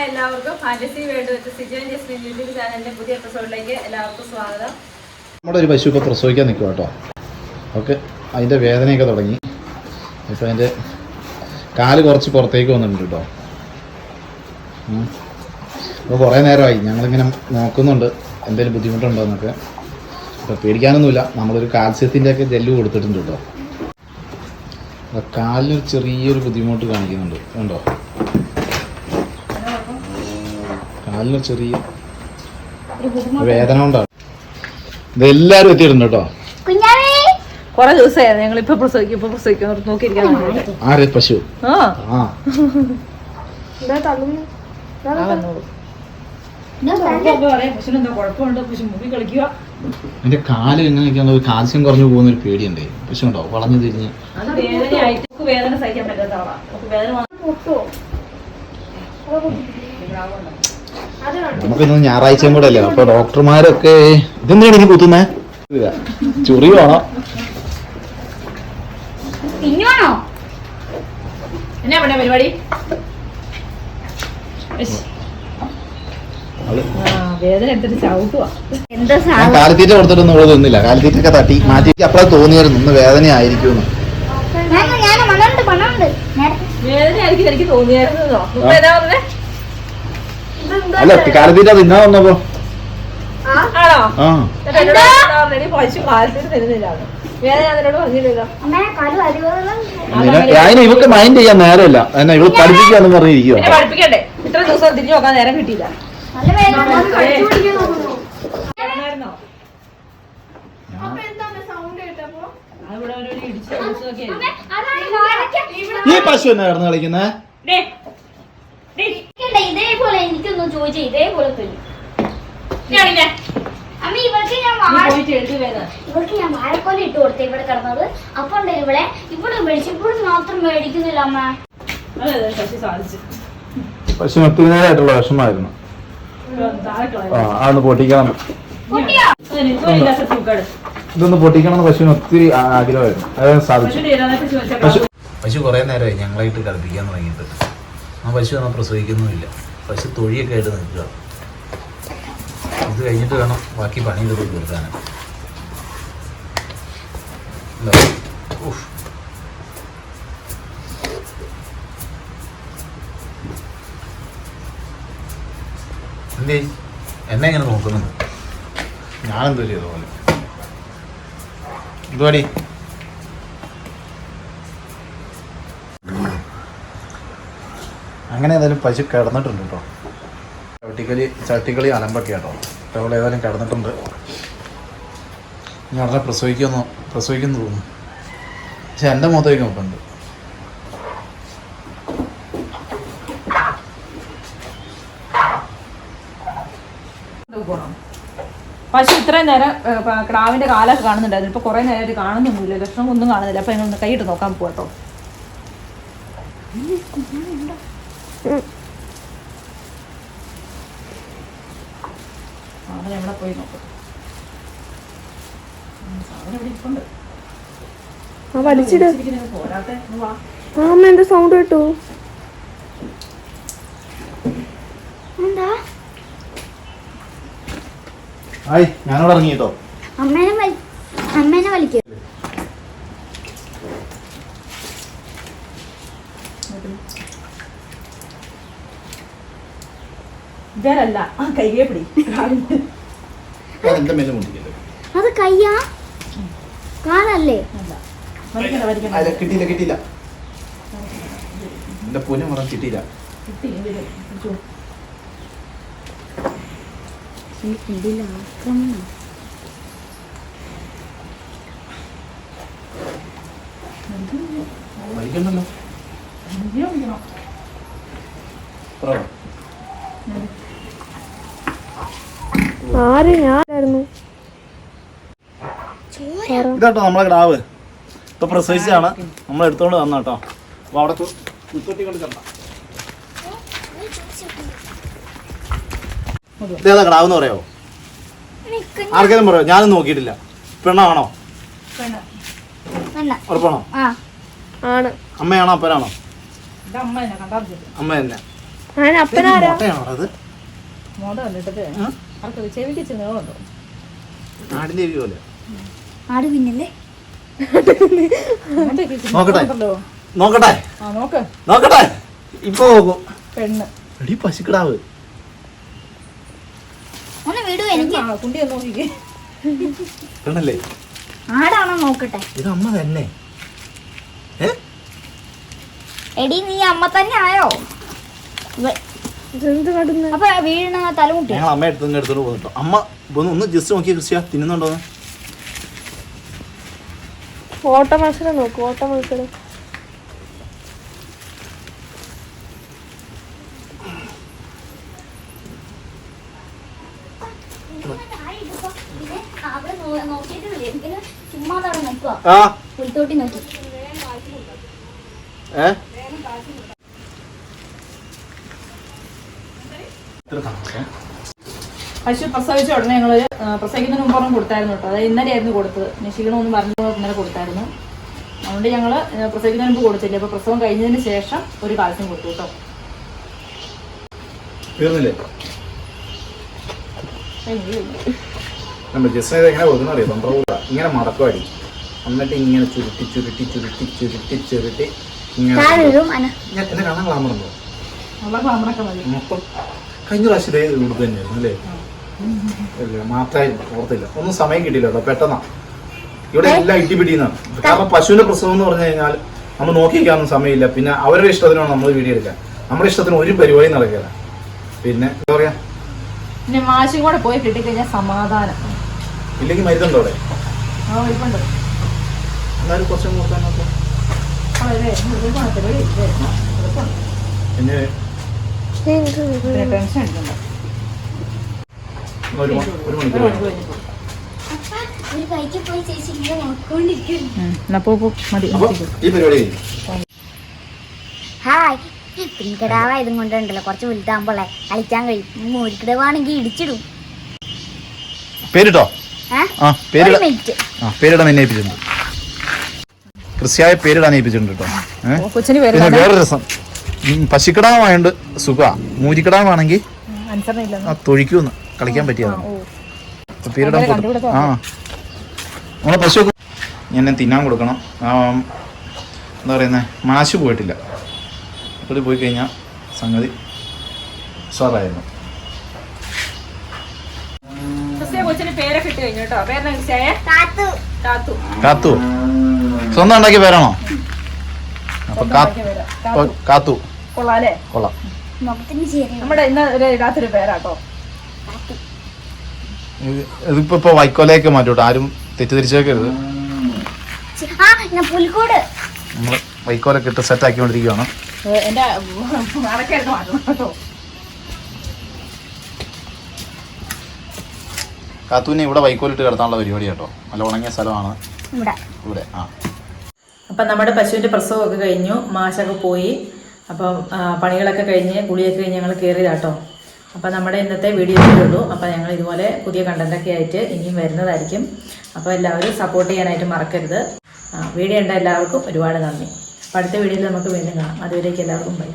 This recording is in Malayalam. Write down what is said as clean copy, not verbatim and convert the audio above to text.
ഹായ് എല്ലാവർക്കും fantasy world with Sijon Jasmin YouTube ചാനലിന്റെ പുതിയ എപ്പിസോഡിലേക്ക് എല്ലാവർക്കും സ്വാഗതം. നമ്മുടെ ഒരു പശു ഇപ്പോൾ പ്രസവിക്കാൻ നിൽക്കുക കേട്ടോ. ഓക്കെ, അതിൻ്റെ വേദനയൊക്കെ തുടങ്ങി. ഇപ്പോൾ അതിൻ്റെ കാല് കുറച്ച് പുറത്തേക്ക് വന്നിട്ടുണ്ട് കേട്ടോ. അപ്പോൾ കുറേ നേരമായി ഞങ്ങളിങ്ങനെ നോക്കുന്നുണ്ട് എന്തെങ്കിലും ബുദ്ധിമുട്ടുണ്ടോ എന്നൊക്കെ. അപ്പോൾ പേടിക്കാനൊന്നുമില്ല, നമ്മളൊരു കാൽസ്യത്തിൻ്റെയൊക്കെ ജെല്ല് കൊടുത്തിട്ടുണ്ട് കേട്ടോ. അപ്പോൾ കാലിനൊരു ചെറിയൊരു ബുദ്ധിമുട്ട് കാണിക്കുന്നുണ്ട് കണ്ടോ, കാലിനൊരു ചെറിയ വേദന കൊണ്ടാണ്. ഇതെല്ലാവരും എത്തിയിട്ടുണ്ട് കേട്ടോ. കുറെ ദിവസമായിരുന്നു ഞങ്ങൾ ഇപ്പൊ പ്രസവിക്കും നോക്കിയിരിക്കാൻ. ആരെ പശു? എന്റെ കാല് എങ്ങനെയൊക്കെയാണ് കാൽസ്യം കുറഞ്ഞു പോകുന്ന ഒരു പേടിയുണ്ട്. പശു ഉണ്ടോ വളഞ്ഞു തിരിഞ്ഞ് വേദന സഹിക്കാൻ പറ്റാത്ത നമുക്കിന്ന് ഞായറാഴ്ചയും കൂടെ അല്ലേ, അപ്പൊ ഡോക്ടർമാരൊക്കെ ഇതെന്താണ് ഇനി കുത്തുന്നേ? ചുറിയാണോ? എന്നാ പരിപാടി? വേദന എടുത്തിട്ട് ചവിട്ടുവാ. ഞാൻ കാലിത്തീറ്റ കൊടുത്തിട്ടൊന്നും ഇവിടെ നിന്നില്ല. കാലിത്തീറ്റൊക്കെ തട്ടി മാറ്റി അപ്പഴേ തോന്നിയായിരുന്നു ഇന്ന് വേദന ആയിരിക്കും. വേദനയായിരിക്കും എനിക്ക് തോന്നിയായിരുന്നോ? അല്ല, കാലിത്തീറ്റ തിന്നാ വന്നപ്പോ അതിന് ഇവക്ക് മൈൻഡ് ചെയ്യാൻ നേരമില്ല. എന്നാ ഇവള് പഠിപ്പിക്കാന്ന് പറഞ്ഞിരിക്കുക. പഠിപ്പിക്കണ്ടേ? ഇത്ര ദിവസം തിരിഞ്ഞു നോക്കാൻ നേരം കിട്ടിയില്ല. ഈ പശു എന്നാ കിടന്ന് കളിക്കുന്നേ? ഇതേപോലെ എനിക്കൊന്നും ചോദിച്ചേ, ഇതേപോലെ ഇവർക്ക് ഞാൻ വാഴക്കൊല ഇട്ട് കൊടുത്തേ ഇവിടെ കിടന്നത്. അപ്പൊ ഇവിടെ ഇവിടെ മേടിച്ചു, ഇവിടെ മാത്രം മേടിക്കുന്നില്ല അമ്മ. പശു ഒത്തിരി നേരമായിട്ടുള്ള വിഷമായിരുന്നു. അതൊന്ന് പൊട്ടിക്കണം, ഇതൊന്ന് പൊട്ടിക്കണം എന്ന് പശുവിന് ഒത്തിരി ആഗ്രഹമായിരുന്നു. അത് സാധിച്ചു. പശു കുറെ നേരമായി ഞങ്ങളായിട്ട് കളിപ്പിക്കാൻ തുടങ്ങിയിട്ട്. ആ പശു നമ്മൾ പ്രസവിക്കുന്നുമില്ല. പശു തൊഴിയൊക്കെ ആയിട്ട് നിൽക്കുക. ഇത് കഴിഞ്ഞിട്ട് വേണം ബാക്കി പണിയെടുത്ത് തീർക്കാൻ. എന്തേ എന്നെ ഇങ്ങനെ നോക്കുന്നുണ്ട്? ഞാനെന്തോ ചെയ്ത പോലെ. എന്തുവാടി? അങ്ങനെ ഏതായാലും പശു കിടന്നിട്ടുണ്ട് കേട്ടോ. ചട്ടിക്കളി അലമ്പൊക്കെ കേട്ടോ. അവൾ ഏതായാലും കിടന്നിട്ടുണ്ട്. ഇനി വളരെ പ്രസവിക്കുന്നു തോന്നുന്നു. പക്ഷെ എൻ്റെ മുഖത്തേക്ക് നോക്കുന്നുണ്ട്. പശു ഇത്രയും നേരം ക്രാവിന്റെ കാലൊക്കെ കാണുന്നുണ്ടായിരുന്നു. ഇപ്പൊ കുറെ നേരമായിട്ട് കാണുന്നൊന്നുമില്ല, ലക്ഷണം ഒന്നും കാണുന്നില്ല. അപ്പൊ ഞങ്ങൾ കൈയിട്ട് നോക്കാൻ പോട്ടോ. അവിടെ പോയി നോക്കാം. എന്താ സൗണ്ട് കേട്ടോ? ഞാനോട് ഇറങ്ങിട്ടോ. അമ്മേനെ വലിക്ക. ഇതല്ല, ആ കയ്യെ പിടി. അത് കയ്യാ കാലല്ലേ? കിട്ടിയില്ല. എന്റെ പൊന്നു മുറം കിട്ടിയില്ല. വലിക്കണ്ടല്ലോ. ആര്? ഞാനായിരുന്നു. ഇതാട്ടോ നമ്മളെ കിടാവ്. ഇപ്പൊ പ്രസവിച്ചാണ്, നമ്മൾ എടുത്തോണ്ട് വന്ന കേട്ടോ. അപ്പൊ അവിടെ കുത്തൊട്ടി കൊണ്ട് കണ്ട ഇതേതാ കിടാവെന്ന് പറയാമോ? ആർക്കേലും പറയാമോ? ഞാനും നോക്കിയിട്ടില്ല. പെണ്ണാണോ? ഉറപ്പാണോ? ആണ്. അമ്മയാണോ അപ്പനാണോ? അമ്മ തന്നെ. ഞാൻ അപ്പനാരാ? മുട്ടയാണോ അത്? മോത കണ്ടിട്ടത് ആർക്കത് ചെവിക്ക് ചെന്നുണ്ടോ? ആടിന്റെ എരി പോലെ. ആട് പിന്നല്ലേ നോക്കട്ടെ നോക്കട്ടെ നോക്ക് നോക്കട്ടെ. ഇപ്പൊ നോക്കും. പെണ്ണ് എടി പശുക്കിടാവ്. ഒന്ന് വിടൂ എനിക്ക്. കുണ്ടി ഒന്ന് നോക്കിക്കേ. പെണ്ണല്ലേ? ആടാണോ നോക്കട്ടെ. ഇത് അമ്മ തന്നെ. എടി നീ അമ്മ തന്നെ ആയോ? ഇതെന്ത് കടുന്ന? അപ്പൊ വീണ തലമുട്ടി. ഞങ്ങൾ അമ്മ എടുത്തോണ്ട് പോന്നിട്ടോ. അമ്മ ഒന്ന് ജസ്റ്റ് നോക്കിയ കൃഷിയാ തിന്നുന്നുണ്ടോ? ഓട്ട മത്സരം നോക്കൂ, ഓട്ട മത്സരം. ചുമ്മാ അവിടെ നോക്കുക. ആ പുൽത്തോട്ടി നോക്കി. പശു പ്രസവിച്ച ഉടനെ ഞങ്ങൾ പ്രസവിക്കുന്നതിന് മുമ്പ് കൊടുത്തായിരുന്നു കേട്ടോ. അതായത് ഇന്നലെ ആയിരുന്നു കൊടുത്തത്. ക്ഷീണമൊന്നും പറഞ്ഞു ഇന്നലെ കൊടുത്തായിരുന്നു. അതുകൊണ്ട് ഞങ്ങൾ പ്രസവിക്കുന്നതിന് മുമ്പ് കൊടുത്തില്ല. അപ്പോൾ പ്രസവം കഴിഞ്ഞതിന് ശേഷം ഒരു കാൽസ്യം കൊടുത്തു കേട്ടോ. തീർന്നില്ലേ? ജസ്റ്റ് എങ്ങനെ കൊടുക്കുന്ന അറിയാം. തന്ത്രകൂട ഇങ്ങനെ മടക്കുവാടി എന്നിട്ട് ഇങ്ങനെ ചുരുട്ടി ചുരുട്ടി ചുരുട്ടി ചുരുട്ടി ചുരുട്ടി ഇങ്ങനെ എന്നെ കാണാൻ ക്ലാമറുണ്ടോ? മൊത്തം കഴിഞ്ഞ പ്രാവശ്യം ഇതേ കൊടുത്തു തന്നെയായിരുന്നു അല്ലേ? അല്ലേ മാത്രമായി ഓർത്തില്ല. ഒന്നും സമയം കിട്ടിയില്ല കേട്ടോ. പെട്ടെന്നാ ഇവിടെ എല്ലാം ഇട്ടിപ്പിടിയുന്നതാണ്. കാരണം പശുവിന്റെ പ്രസവം എന്ന് പറഞ്ഞു കഴിഞ്ഞാൽ നമ്മൾ നോക്കിക്കാനൊന്നും സമയമില്ല. പിന്നെ അവരുടെ ഇഷ്ടത്തിനാണ് നമ്മൾ വീഡിയോ എടുക്കാൻ. നമ്മുടെ ഇഷ്ടത്തിന് ഒരു പരിപാടി നടക്കില്ല. പിന്നെ എന്താ പറയാ, പിന്നെ മാശും കൂടെ പോയി കിട്ടിക്കഴിഞ്ഞാൽ സമാധാനം. ഇല്ലെങ്കിൽ മരുന്നുണ്ടോ അവിടെ? ഇപ്പുണ്ട്. എന്നാലും കുറച്ചും നോക്കാനൊക്കെ പിന്നെ ടെൻഷൻ അടിക്കണ്ട. ഒരു മണിക്കൂർ ഒരു കൈക്ക് പോയി ചേച്ചി ഇങ്ങനെ നോക്കിക്കൊണ്ടിരിക്കുന്നു. ഈ പരിപാടി. ഹായ്, പിൻകിടാവായതും കൊണ്ടുണ്ടല്ലോ കുറച്ച് വലുതാകുമ്പോളെ കളിക്കാൻ കഴിയും. മൂരിക്കിടവാണെങ്കിൽ ഇടിച്ചിടും. പേരിട്ടോ? ഒരു മിനിറ്റ്. പേരിടാൻ എന്നെ ഏൽപ്പിച്ചിട്ടുണ്ട്. കൃഷിയായ പേരിടാൻ ഏൽപ്പിച്ചിട്ടുണ്ട് കേട്ടോ. കൊച്ചിന് പിന്നെ വേറെ രസം, പശുക്കിടാവായോണ്ട് സുഖ. മൂരിക്കിടാവാണെങ്കിൽ തൊഴിക്കൂന്ന് കളിക്കാൻ പറ്റിയതാണ്. പേരിടാൻ നമ്മളെ പശു ഞാൻ തിന്നാൻ കൊടുക്കണം. എന്താ പറയുന്നത്, മാശ് പോയിട്ടില്ല. അപ്പോൾ പോയി കഴിഞ്ഞാൽ സംഗതി ഉഷാറായിരുന്നു. കാത്തു സ്വന്തം ഉണ്ടാക്കിയ പേരാണോ? അപ്പൊ കാത്തു കൊള്ളാം. നമ്മുടെ ഇടാത്തൊരു പേരാട്ടോ. ഇതിപ്പോ വൈക്കോലേക്ക് മാറ്റൂട്ടോ. ആരും തെറ്റിദ്ധരിച്ചേക്കരുത്. നമ്മള് വൈക്കോലൊക്കെ ഇട്ട് സെറ്റ് ആക്കിക്കൊണ്ടിരിക്കുകയാണ്. എന്റെ അടക്കായിരുന്നു മാറ്റണം കേട്ടോ. കാത്തൂനെ ഇവിടെ വൈക്കോലിട്ട് കിടത്താനുള്ള പരിപാടി കേട്ടോ. നല്ല ഉണങ്ങിയ സ്ഥലമാണ് ഇവിടെ. അപ്പം നമ്മുടെ പശുവിൻ്റെ പ്രസവമൊക്കെ കഴിഞ്ഞു, മാശൊക്കെ പോയി. അപ്പം പണികളൊക്കെ കഴിഞ്ഞ് കുളിയൊക്കെ കഴിഞ്ഞ് ഞങ്ങൾ കയറിയതാട്ടോ. അപ്പം നമ്മുടെ ഇന്നത്തെ വീഡിയോ ഉള്ളൂ. അപ്പം ഞങ്ങൾ ഇതുപോലെ പുതിയ കണ്ടൻറ്റൊക്കെ ആയിട്ട് ഇനിയും വരുന്നതായിരിക്കും. അപ്പോൾ എല്ലാവരും സപ്പോർട്ട് ചെയ്യാനായിട്ട് മറക്കരുത്. വീഡിയോ ഉണ്ട് എല്ലാവർക്കും ഒരുപാട് നന്ദി. അപ്പം അടുത്ത വീഡിയോയിൽ നമുക്ക് വീണ്ടും കാണാം. അതുവരേക്കും എല്ലാവർക്കും ബൈ.